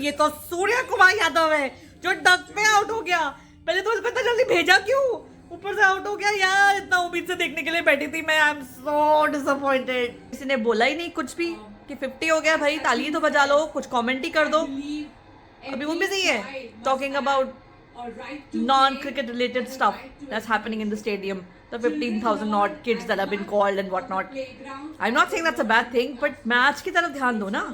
ये तो सूर्य कुमार यादव है जो डक पे आउट हो गया। पहले तो उसको इतना जल्दी भेजा क्यों, ऊपर से आउट हो गया यार। इतना उम्मीद से देखने के लिए बैठी थी मैं। I am so disappointed. किसी ने बोला ही नहीं कुछ भी कि 50 हो गया भाई, ताली तो बजा लो, कुछ कमेंट ही कर दो। अभी वो बिजी है talking about non-cricket related stuff that's happening in the stadium, the 15,000 odd kids that have been called and whatnot. I'm not saying that's a bad thing, but match की तरफ ध्यान दो ना।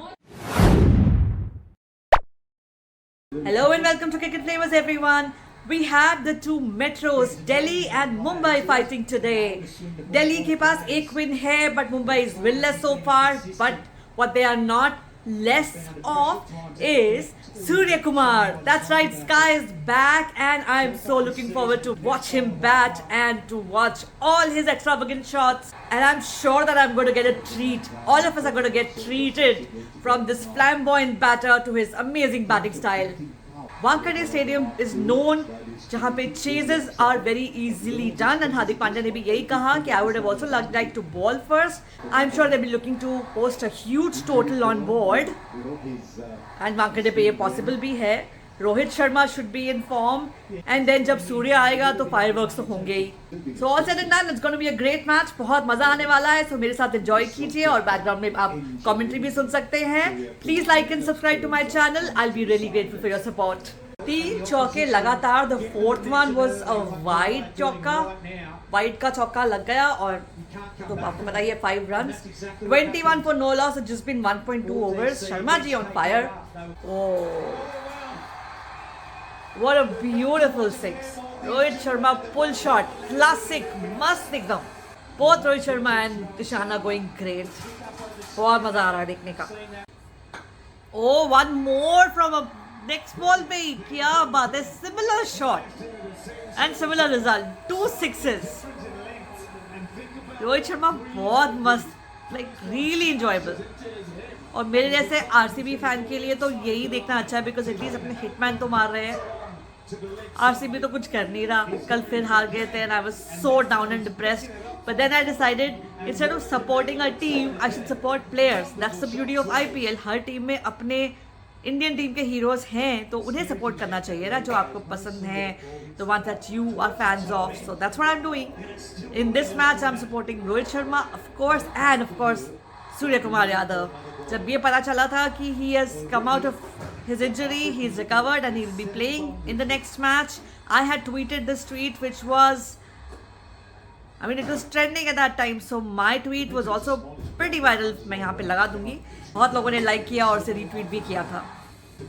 Hello and welcome to Cricket Flavors everyone. We have the two metros, Delhi and Mumbai fighting today. Delhi के पास एक win है, but Mumbai is winless so far. But what they are not less of is Surya Kumar. That's right, Sky is back and I'm so looking forward to watch him bat and to watch all his extravagant shots. And I'm sure that I'm going to get a treat. All of us are going to get treated from this flamboyant batter to his amazing batting style. Wankhede Stadium is known जहाँ पे chases are very easily done, and Hardik Pandya ने भी यही कहा कि I would have also liked to ball first. I'm sure they'll be looking to post a huge total on board, and Wankhede पे ये possible भी है. Rohit Sharma should be in form, and then जब सूर्य आएगा तो fireworks तो होंगे ही. So all said and done, it's going to be a great match. बहुत मजा आने वाला है. So मेरे साथ enjoy कीजिए और background में आप commentary भी सुन सकते हैं. Please like and subscribe to my channel. I'll be really grateful for your support. 3 चौके लगातार. The fourth one was a wide चौका. वाइड का चौका लग गया और तो आपको बताइए 5 runs. 21 for no loss. It's just been 1.2 overs. Sharma ji on fire. Oh, what a beautiful 6. Rohit Sharma pull shot, classic, mस्त एकदम. Both Rohit Sharma and Tishana going great. बहुत मजा आ रहा है देखने का. Oh, one more from a next ball पे ही. क्या बात है. Similar shot and similar result. 2 sixes. Rohit Sharma बहुत मस्त, like really enjoyable. और मेरे जैसे आरसीबी फैन के लिए तो यही देखना अच्छा है, बिकॉज एटलीस्ट अपने हिटमैन तो मार रहे हैं. आरसीबी तो कुछ कर नहीं रहा. कल फिर हार गए थे and I was so down and depressed. But then I decided instead of supporting a team, I should support players. That's the beauty of IPL. Her team में अपने इंडियन टीम के हीरोज हैं तो उन्हें सपोर्ट करना चाहिए ना, जो आपको पसंद है, the ones that you are fans of. So that's what I'm doing. In this match I'm supporting Rohit Sharma, of course, and of course Surya Kumar Yadav. जब ये पता चला था कि he has come out of his injury, he's recovered and he'll be playing in the next match, I had tweeted this tweet which was, I mean it was trending at that time, so my tweet was also pretty viral. मैं यहाँ पे लगा दूंगी. बहुत लोगों ने like किया और उसे रीट्वीट भी किया था.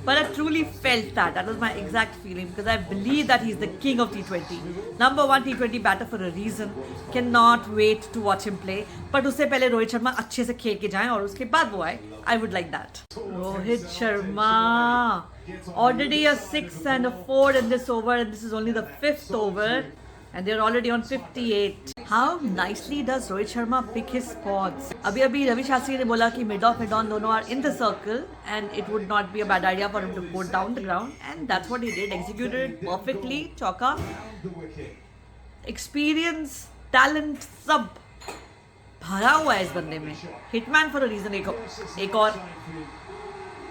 But I truly felt that was my exact feeling, because I believe that he's the king of T20, number 1 T20 batter for a reason. Cannot wait to watch him play. But उससे पहले रोहित शर्मा अच्छे से खेल के जाएं और उसके बाद वो आए. I would like that. Rohit Sharma already a 6 and a 4 in this over, and this is only the 5th over. And they're already on 58. How nicely does Rohit Sharma pick his spots? अभी रवि शास्त्री ने बोला कि mid off, mid on दोनों are in the circle, and it would not be a bad idea for him to go down the ground, and that's what he did. Executed it perfectly. चौका, experience, talent सब भरा हुआ है इस बंदे में. Hitman for a reason. एक और.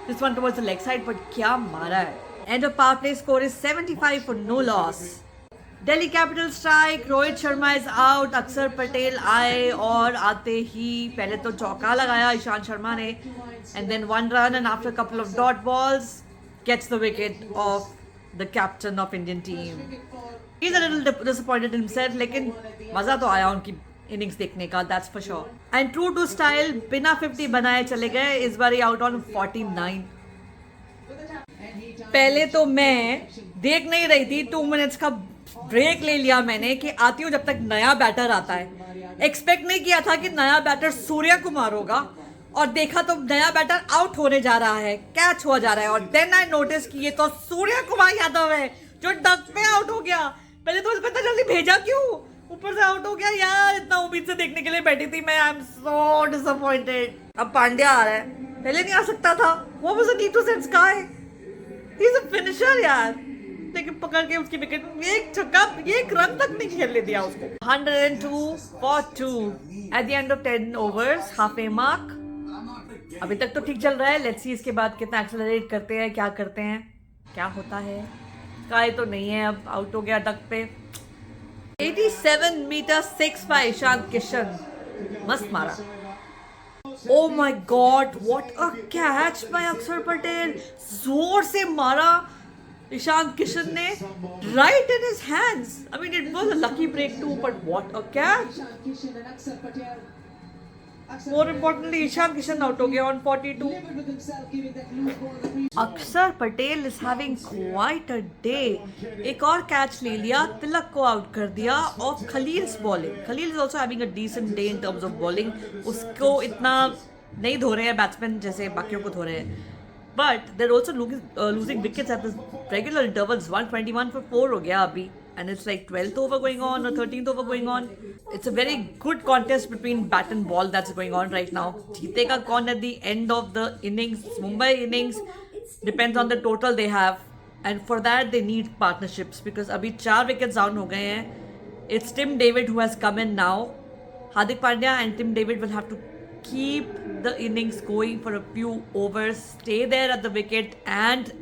This one towards the leg side, but क्या मारा है. And a power play score is 75 for no loss. Delhi Capital strike. Rohit Sharma is out. अक्षर पटेल आए और आते ही पहले तो चौका लगाया ईशांत शर्मा ने, and then 1 run, and after a couple of dot balls gets the wicket of the captain of Indian team. He's a little disappointed himself, लेकिन मजा तो आया उनकी इनिंग्स देखने का, that's for sure. And true to style, बिना 50 बनाए चले गए. इस बार आउट ऑन 49. पहले तो मैं देख नहीं रही थी. 2 मिनट्स का ब्रेक ले लिया मैंने कि आती हूँ जब तक नया बैटर आता है. एक्सपेक्ट नहीं किया था कि नया बैटर सूर्य कुमार होगा, और देखा तो नया बैटर आउट होने जा रहा है, कैच हो जा रहा है. और देन आई नोटिस कि ये तो सूर्य कुमार यादव है जो डक पे आउट हो गया. पहले तो उसको इतना जल्दी भेजा क्यों, ऊपर से आउट हो गया यार. इतना उम्मीद से देखने के लिए बैठी थी मैं. I am so disappointed. अब पांड्या आ रहा है, पहले नहीं आ सकता था. What was the need to send Sky? He's a finisher यार. लेकिन पकड़ के उसकी विकेट, एक छक्का, एक रन तक नहीं खेलने दिया उसको. 102 for 2 at the end of 10 overs, halfway mark. अभी तक तो ठीक चल रहा है, लेट्स सी इसके बाद कितना एक्सेलरेट करते हैं, क्या करते हैं, क्या होता है। स्काई तो नहीं है, अब आउट हो गया डक पे। 87 मीटर 6 बाय ईशान किशन, मस्त मारा। Oh my God, what a catch by Axar Patel, जोर से मारा ईशान किशन ने, right in his hands. I mean it was a lucky break too, but what a catch. More importantly, Ishan Kishan out हो गया on 42. अक्षर Patel is having quite a day. एक और catch ले लिया, तिलक को आउट कर दिया, और Khaleel's bowling, Khaleel is also having a decent day in terms of bowling. उसको इतना नहीं धो रहे हैं बैट्समैन जैसे बाकियों को धो रहे हैं, but they're also losing wickets at the regular intervals. 121 for 4 हो गया अभी, and it's like 12th over going on or 13th over going on. It's a very good contest between bat and ball that's going on right now. जीतेगा कौन at the end of the innings? Mumbai innings depends on the total they have, and for that they need partnerships because अभी 4 wickets down हो गए हैं. It's Tim David who has come in now. Hardik Pandya and Tim David will have to keep the innings going for a few overs, stay there at the wicket and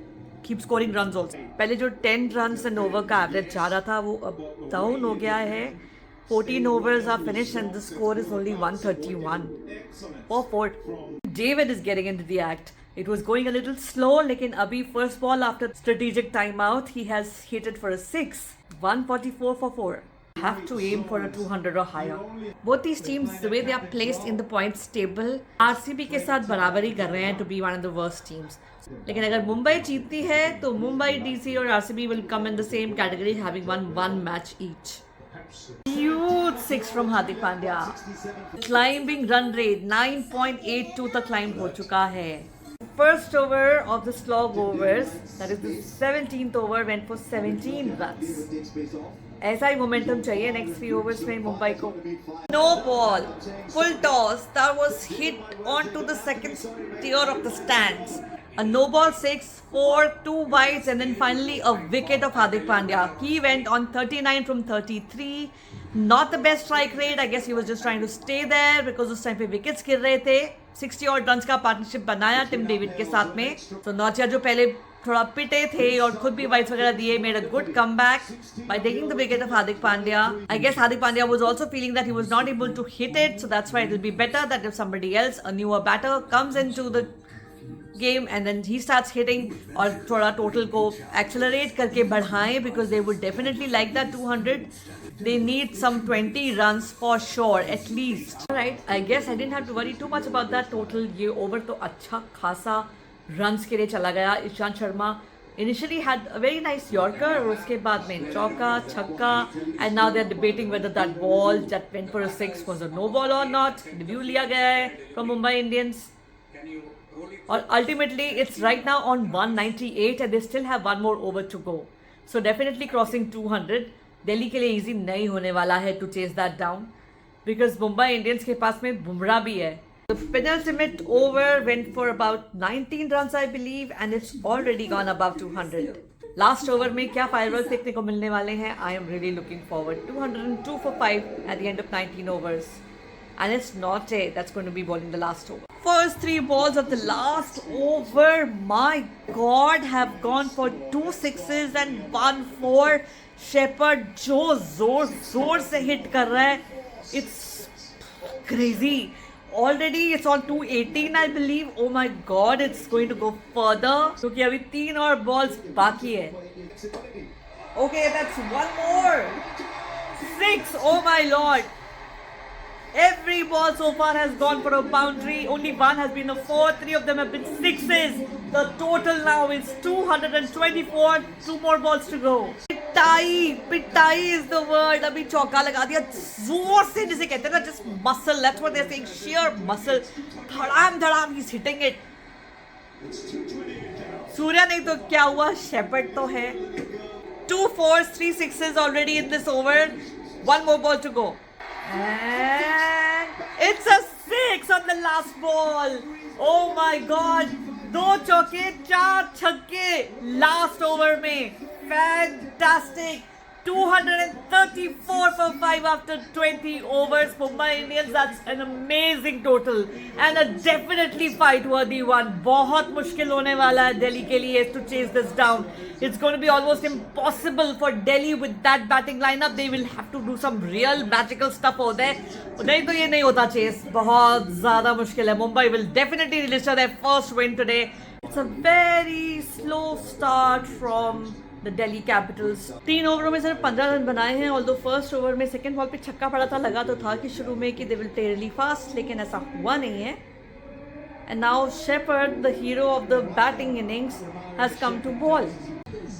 keep scoring runs also. पहले जो 10 runs and over का average जा रहा था वो अब down हो गया है. 14 overs are finished and the score is only 131 for 4. David is getting into the act. It was going a little slow, लेकिन अभी first ball after strategic timeout he has hit it for a 6. 144 for 4. Have to aim for a 200 or higher. Both these teams, the way they are placed in the points table, RCB के साथ बराबरी कर रहे हैं to be one of the worst teams. लेकिन अगर मुंबई जीतती है तो मुंबई, DC और RCB will come in the same category, having won 1 match each. Huge 6 from Hardik Pandya. Climbing run rate 9.82 तक climb हो चुका है. First over of the slog overs, that is the 17th over, went for 17 runs. ऐसा ही momentum चाहिए next 3 overs में मुंबई को. No ball, full toss, that was hit onto the second tier of the stands. A no ball 6, 4, 2 wides, and then finally a wicket of Hardik Pandya. He went on 39 from 33. Not the best strike rate. I guess he was just trying to stay there because उस time पे wickets गिर रहे थे. 60 और runs का partnership बनाया Tim David के साथ में. तो नौचिया जो पहले थोड़ा पिटे थे और खुद भी वाइड्स वगैरह दिए, made a good comeback by taking the wicket of Hardik Pandya. I guess Hardik Pandya was also feeling that he was not able to hit it, so that's why it will be better that if somebody else, a newer batter, comes into the game and then he starts hitting और थोड़ा total को accelerate करके बढ़ाएं, because they would definitely like that 200. They need some 20 runs for sure at least. Alright, I guess I didn't have to worry too much about that total. ये over तो अच्छा खासा runs के लिए चला गया. Ishant Sharma initially had a very nice Yorker और उसके बाद में चौका छक्का, and now they're debating whether that ball that went for a 6 was a no ball or not. Review लिया गया है from Mumbai Indians और ultimately it's right now on 198 and they still have one more over to go. So definitely crossing 200. Delhi के लिए easy नहीं होने वाला है to chase that down because Mumbai Indians के पास में बुमराह भी है. The penultimate over went for about 19 runs I believe and it's already gone above 200. Last over में क्या fireworks देखने को मिलने वाले हैं? I am really looking forward. 202 for 5 at the end of 19 overs. And it's Norte that's going to be bowling the last over. First 3 balls of the last over, my God, have gone for 2 sixes and 1 4. Shepherd जो जोर से hit कर रहा है, it's crazy. Already it's on 218 I believe. Oh my God, it's going to go further क्योंकि अभी 3 और balls बाकी है. Okay, that's 1 more. 6. Oh my Lord. Every ball so far has gone for a boundary. Only one has been a 4. 3 of them have been 6s. The total now is 224. 2 more balls to go. पिटाई is the word. अभी चौका लगा दिया जोर से, जिसे कहते हैं ना, just muscle. That's what they're saying. Sheer muscle. धड़ाम he's hitting it. सूर्या नहीं तो क्या हुआ, शेपर्ड तो है. 2 4s, 3 6s already in this over. 1 more ball to go. And it's a 6 on the last ball. Oh my God. 2 चौके 4 छक्के last over में. Fantastic. 234 for 5 after 20 overs. Mumbai Indians, that's an amazing total and a definitely fight worthy one. बहुत मुश्किल होने वाला है दिल्ली के लिए to chase this down. It's going to be almost impossible for Delhi with that batting lineup. They will have to do some real magical stuff over there. नहीं तो ये नहीं होता chase. बहुत ज़्यादा मुश्किल है. Mumbai will definitely register their first win today. It's a very slow start from the Delhi Capitals. 3 ओवरों में सिर्फ 15 रन बनाए हैं. ऑल्दो फर्स्ट ओवर में सेकंड बॉल पे छक्का पड़ा था, लगा तो था कि शुरू में कि they will play really fast, लेकिन ऐसा हुआ नहीं है. And now Shepherd, the hero of the batting innings, has come to ball.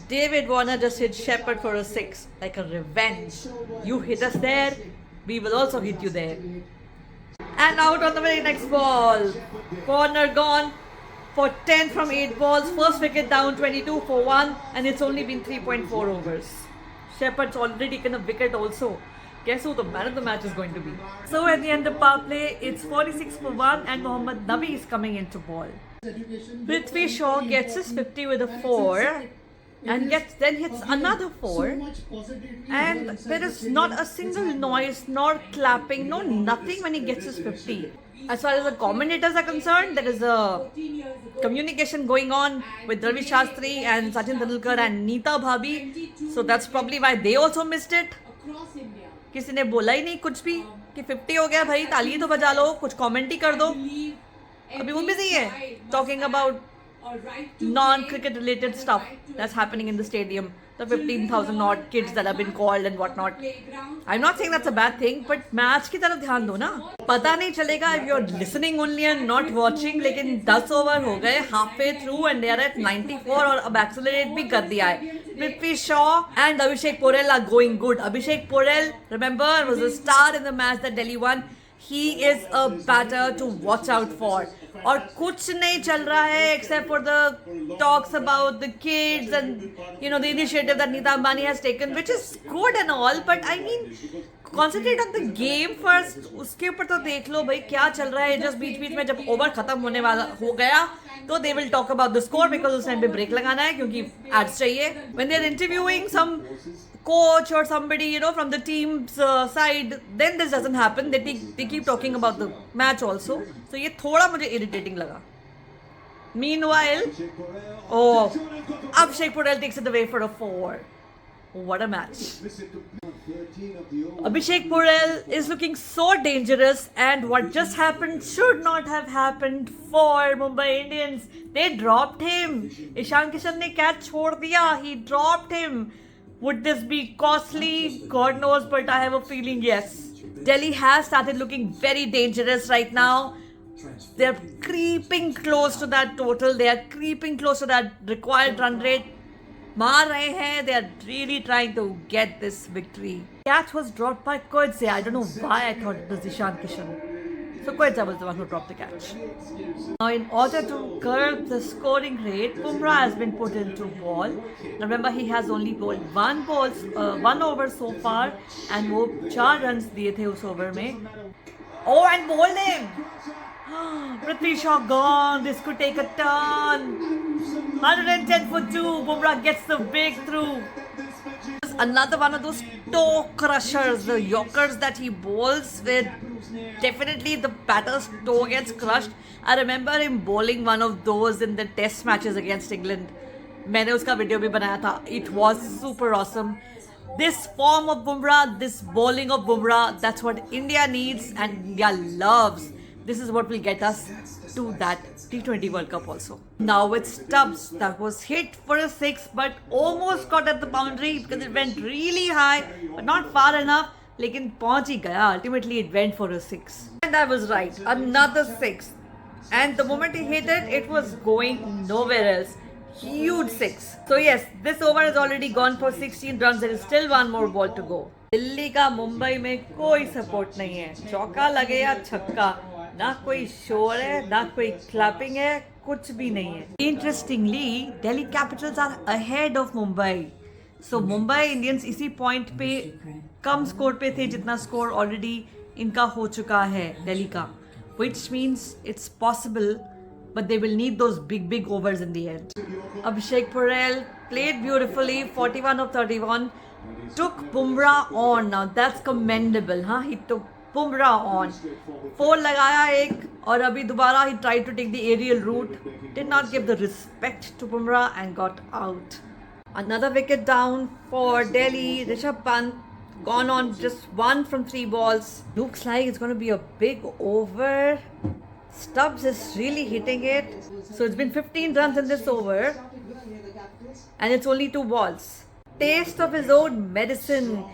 David Warner just hit Shepherd for a 6, like a revenge. You hit us there, we will also hit you there. And out on the very next ball. Corner gone. For 10 from 8 balls, first wicket down, 22 for 1, and it's only been 3.4 overs. Shepherd's already taken a wicket also. Guess who the man of the match is going to be? So at the end of power play, it's 46 for 1, and Mohammad Nabi is coming into ball. Prithvi Shaw gets his 50 with a 4, and then hits another 4, and there is not a single noise, nor clapping, no nothing when he gets his 50. As far as the commentators are concerned, there is a communication going on with Ravi Shastri and Sachin Tendulkar and Neeta Bhabhi. So that's probably why they also missed it. किसी ने बोला ही नहीं कुछ भी कि 50 हो गया भाई, ताली तो बजा लो, कुछ कमेंट ही कर दो. अभी वो बिजी है talking about non-cricket related stuff that's happening in the stadium. The 15,000 odd kids that have been called and whatnot. I'm not saying that's a bad thing, but match की तरफ ध्यान दो ना. पता नहीं चलेगा if you're listening only and not watching. लेकिन 10 over हो गए, halfway through and they are at 94 और अब accelerate भी कर दिया है. Prithvi Shaw and Abhishek Porel are going good. Abhishek Porel, remember, was a star in the match that Delhi won. He is a batter to watch out for. और कुछ नहीं चल रहा है except for the talks about the kids and the initiative that Neeta Ambani has taken, which is good and all, but I mean concentrate on the game first. उसके ऊपर तो देख लो भाई क्या चल रहा है. जस्ट बीच बीच में जब ओवर खत्म होने वाला हो गया तो they will talk about the score because उस टाइम पे ब्रेक लगाना है क्योंकि एड्स चाहिए. When they are interviewing some coach or somebody from the team's side, then this doesn't happen. They keep talking about the match also. So ये थोड़ा मुझे irritating लगा. Meanwhile, Abhishek Porel takes it away for a 4. What a match. Abhishek Porel is looking so dangerous, and what just happened should not have happened for Mumbai Indians. They dropped him. Ishan Kishan ने catch छोड़ दिया. He dropped him. Would this be costly? God knows, but I have a feeling yes. Delhi has started looking very dangerous right now. They're creeping close to that total. They are creeping close to that required run rate. मार रहे हैं. They are really trying to get this victory. Catch was dropped by Koidze. I don't know why I thought it was Ishan Kishan. So Koidze was the one who dropped the catch. Now in order to curb the scoring rate, Bumrah has been put into ball. Now remember, he has only bowled one over so far, and वो 4 runs दिए थे उस over में. Oh, and bowled him. Prithvi Shaw gone. This could take a turn. 110 for 2. Bumrah gets the breakthrough. Another one of those toe crushers, the yorkers that he bowls with. Definitely the batter's toe gets crushed. I remember him bowling one of those in the test matches against England. मैंने उसका video भी बनाया था. It was super awesome. This form of Bumrah, this bowling of Bumrah, that's what India needs and India loves. This is what will get us to that T20 World Cup also. Now with Stubbs, that was hit for a 6 but almost caught at the boundary because it went really high but not far enough. लेकिन पहुंच ही गया. Ultimately it went for a 6. And I was right. Another 6. And the moment he hit it, it was going nowhere else. Huge 6. So yes, this over is already gone for 16 runs. There is still one more ball to go. Delhi का मुंबई में कोई support नहीं है. चौका लगे या छक्का, ना कोई शोर है, ना कोई क्लैपिंग है, कुछ भी नहीं है. Interestingly, Delhi Capitals are ahead of Mumbai. So Mumbai Indians इसी पॉइंट पे कम स्कोर पे थे जितना स्कोर ऑलरेडी इनका हो चुका है दिल्ली का. Which means it's possible, but they will need those big overs in the end. Abhishek Porel played beautifully, 41 of 31. took Bumrah on. Now that's commendable, huh? He took Bumrah on. 4 लगाया एक और अभी दोबारा he tried to take the aerial route. Did not give the respect to Bumrah and got out. Another wicket down for Delhi. Rishabh Pant gone on just 1 from 3 balls. Looks like it's going to be a big over. Stubbs is really hitting it. So it's been 15 runs in this over. And it's only 2 balls. Taste of his own medicine.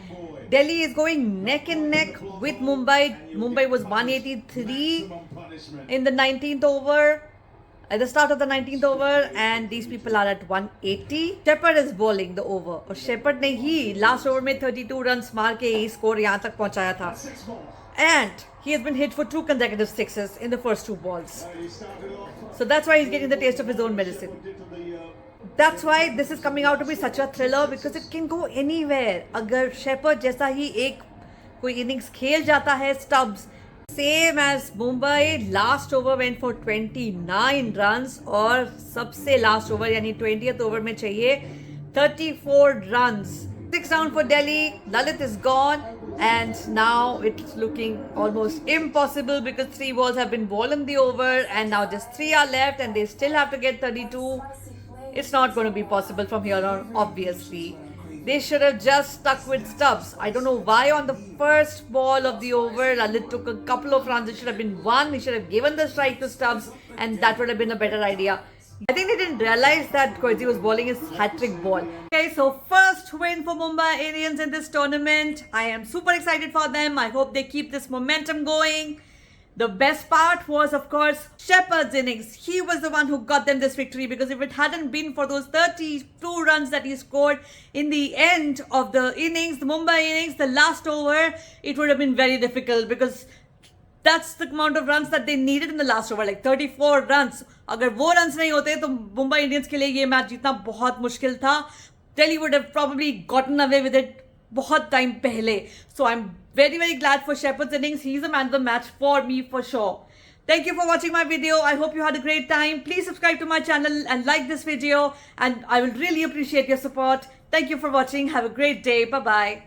Delhi is going neck and neck with Mumbai. Mumbai was 183 in the 19th over. At the start of the 19th over, and these people are at 180. Shepherd is bowling the over. और Shepherd ने ही last over में 32 runs मार के ही score यहाँ तक पहुँचाया था. And he has been hit for 2 consecutive sixes in the first 2 balls. So that's why he's getting the taste of his own medicine. That's why this is coming out to be such a thriller because it can go anywhere. अगर Shepherd जैसा ही एक कोई innings खेल जाता है Stubbs, same as Mumbai, last over went for 29 runs और सबसे last over यानी 20th over में चाहिए 34 runs. 6 down for Delhi. Lalit is gone and now it's looking almost impossible because 3 balls have been bowled in the over and now just 3 are left and they still have to get 32. It's not going to be possible from here on, obviously. They should have just stuck with Stubbs. I don't know why on the first ball of the over, Lalit took a couple of runs. It should have been 1. He should have given the strike to Stubbs and that would have been a better idea. I think they didn't realize that Koizzi was bowling his hat-trick ball. Okay, so first win for Mumbai Indians in this tournament. I am super excited for them. I hope they keep this momentum going. The best part was, of course, Shepherd's innings. He was the one who got them this victory because if it hadn't been for those 32 runs that he scored in the end of the innings, the Mumbai innings, the last over, it would have been very difficult because that's the amount of runs that they needed in the last over, like 34 runs. अगर वो runs नहीं होते तो Mumbai Indians के लिए ये match जीतना बहुत मुश्किल था. Delhi would have probably gotten away with it बहुत time पहले. So I'm very glad for Shepherd's innings. He's the man of the match for me for sure. Thank you for watching my video. I hope you had a great time. Please subscribe to my channel and like this video and I will really appreciate your support. Thank you for watching. Have a great day. Bye-bye.